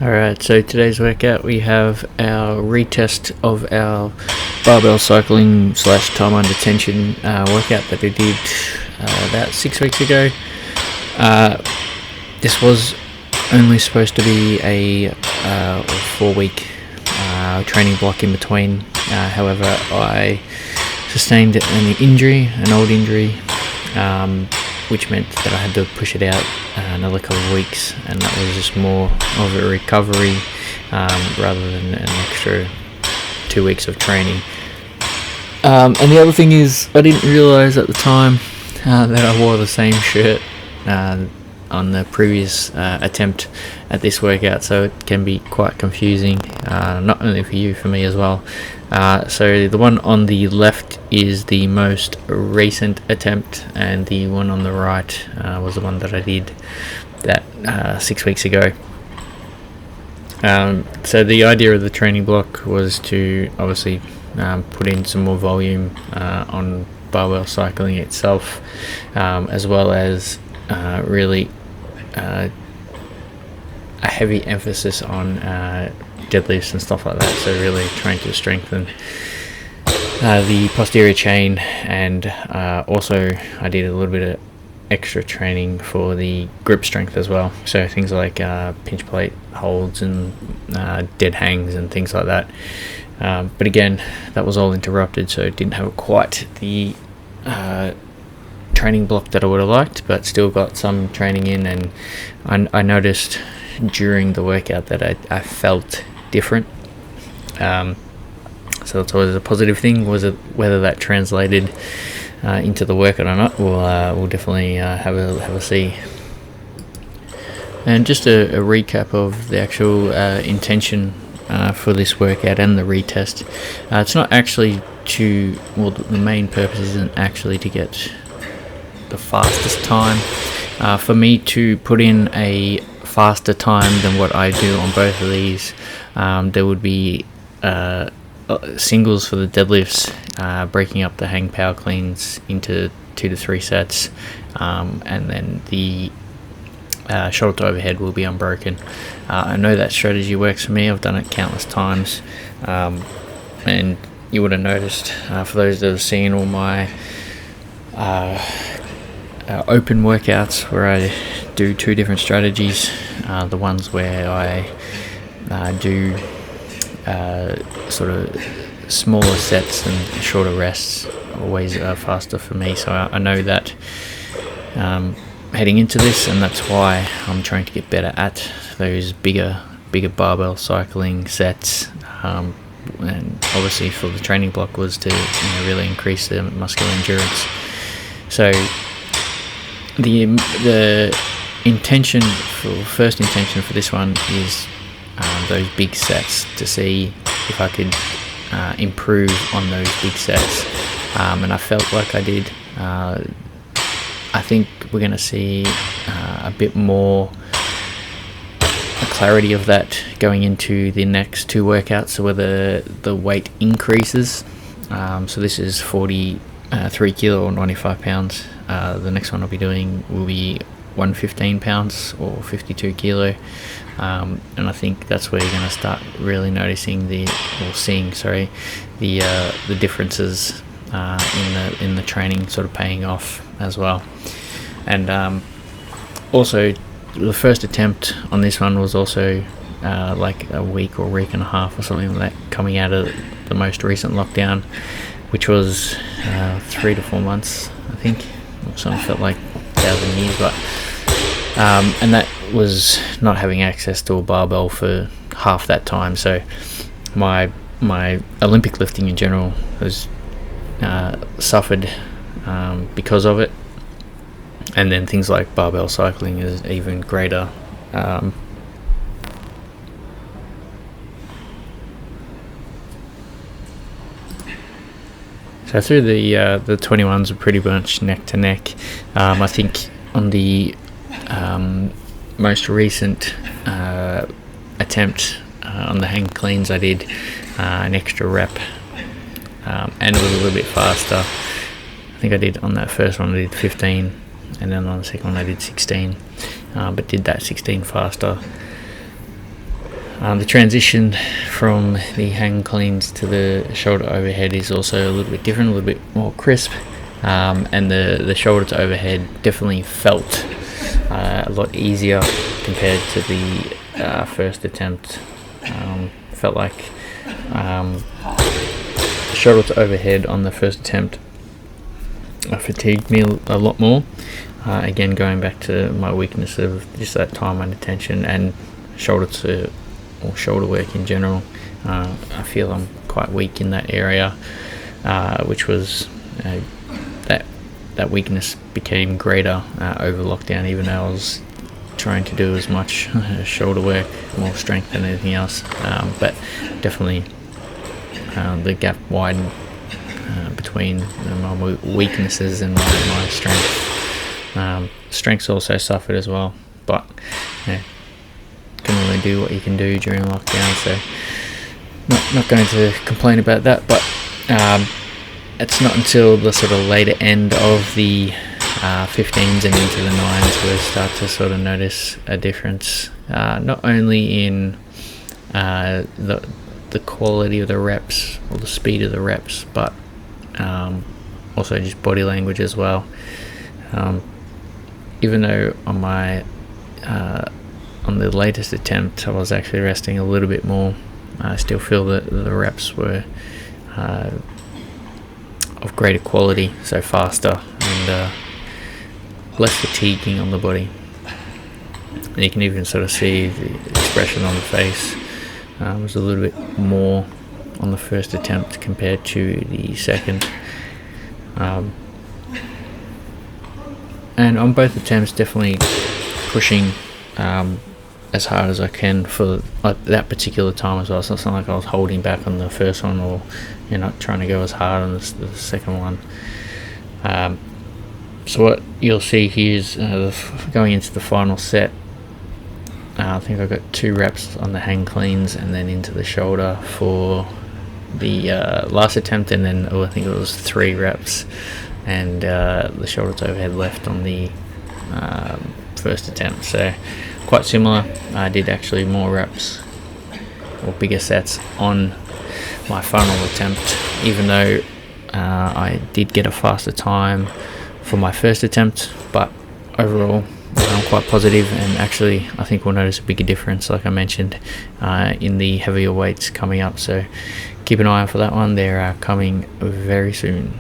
Alright, so today's workout we have our retest of our barbell cycling / time under tension workout that we did about 6 weeks ago. This was only supposed to be a 4-week training block in between. However, I sustained an old injury, which meant that I had to push it out another couple of weeks, and that was just more of a recovery rather than an extra 2 weeks of training. And the other thing is, I didn't realise at the time that I wore the same shirt on the previous attempt at this workout, so it can be quite confusing, not only for you, for me as well. So the one on the left is the most recent attempt, and the one on the right was the one that I did that 6 weeks ago. So the idea of the training block was to obviously put in some more volume on barbell cycling itself, as well as really a heavy emphasis on deadlifts and stuff like that. So really trying to strengthen the posterior chain, and also I did a little bit of extra training for the grip strength as well. So things like pinch plate holds and dead hangs and things like that. But again, that was all interrupted, so it didn't have quite the training block that I would have liked, but still got some training in. And I noticed during the workout that I felt different, so that's always a positive thing. Whether that translated into the workout or not, we'll definitely have a see. And just a recap of the actual intention for this workout and the retest. It's not actually the main purpose isn't actually to get the fastest time. For me to put in a faster time than what I do on both of these, there would be singles for the deadlifts, breaking up the hang power cleans into 2 to 3 sets, and then the shoulder to overhead will be unbroken. I know that strategy works for me. I've done it countless times, and you would have noticed, for those that have seen all my open workouts where I do 2 different strategies, the ones where I do sort of smaller sets and shorter rests, always faster for me. So I know that heading into this, and that's why I'm trying to get better at those bigger barbell cycling sets, and obviously for the training block was to really increase the muscular endurance. So the first intention for this one is those big sets, to see if I could improve on those big sets, and I felt like I did. I think we're going to see a bit more clarity of that going into the next 2 workouts, so whether the weight increases. So this is 43 kilo or 95 pounds. The next one I'll be doing will be 115 pounds or 52 kilo, and I think that's where you're going to start really noticing seeing the differences in the training sort of paying off as well. And also the first attempt on this one was also like a week or week and a half or something like that, coming out of the most recent lockdown, which was 3 to 4 months, I think. It sort of felt like 1,000 years, but and that was not having access to a barbell for half that time. So my Olympic lifting in general has suffered because of it, and then things like barbell cycling is even greater. So through the 21s are pretty much neck to neck. I think on the most recent attempt on the hang cleans, I did an extra rep, and it was a little bit faster. I think I did on that first one I did 15, and then on the second one I did 16, but did that 16 faster. The transition from the hang cleans to the shoulder overhead is also a little bit different, a little bit more crisp, and the shoulder to overhead definitely felt a lot easier compared to the first attempt. Felt like the shoulder to overhead on the first attempt fatigued me a lot more. Again, going back to my weakness of just that time and attention, and shoulder work in general. I feel I'm quite weak in that area, which was that weakness became greater over lockdown, even though I was trying to do as much shoulder work, more strength than anything else. But definitely the gap widened between my weaknesses and my strength. Strengths also suffered as well, but yeah, can only do what you can do during lockdown, so not going to complain about that. But it's not until the sort of later end of the 15s and into the 9s where we start to sort of notice a difference, not only in the quality of the reps or the speed of the reps, but also just body language as well. Even though on the latest attempt I was actually resting a little bit more, I still feel that the reps were of greater quality, so faster and less fatiguing on the body. And you can even sort of see the expression on the face was a little bit more on the first attempt compared to the second. And on both attempts, definitely pushing as hard as I can for that particular time as well. So it's not like I was holding back on the first one, or not trying to go as hard on the second one. So what you'll see here is going into the final set. I think I got 2 reps on the hang cleans and then into the shoulder for the last attempt, and then I think it was 3 reps and the shoulder to overhead left on the first attempt. So quite similar. I did actually more reps or bigger sets on my final attempt, even though I did get a faster time for my first attempt. But overall, I'm quite positive, and actually I think we'll notice a bigger difference, like I mentioned, in the heavier weights coming up. So keep an eye out for that one. They're coming very soon.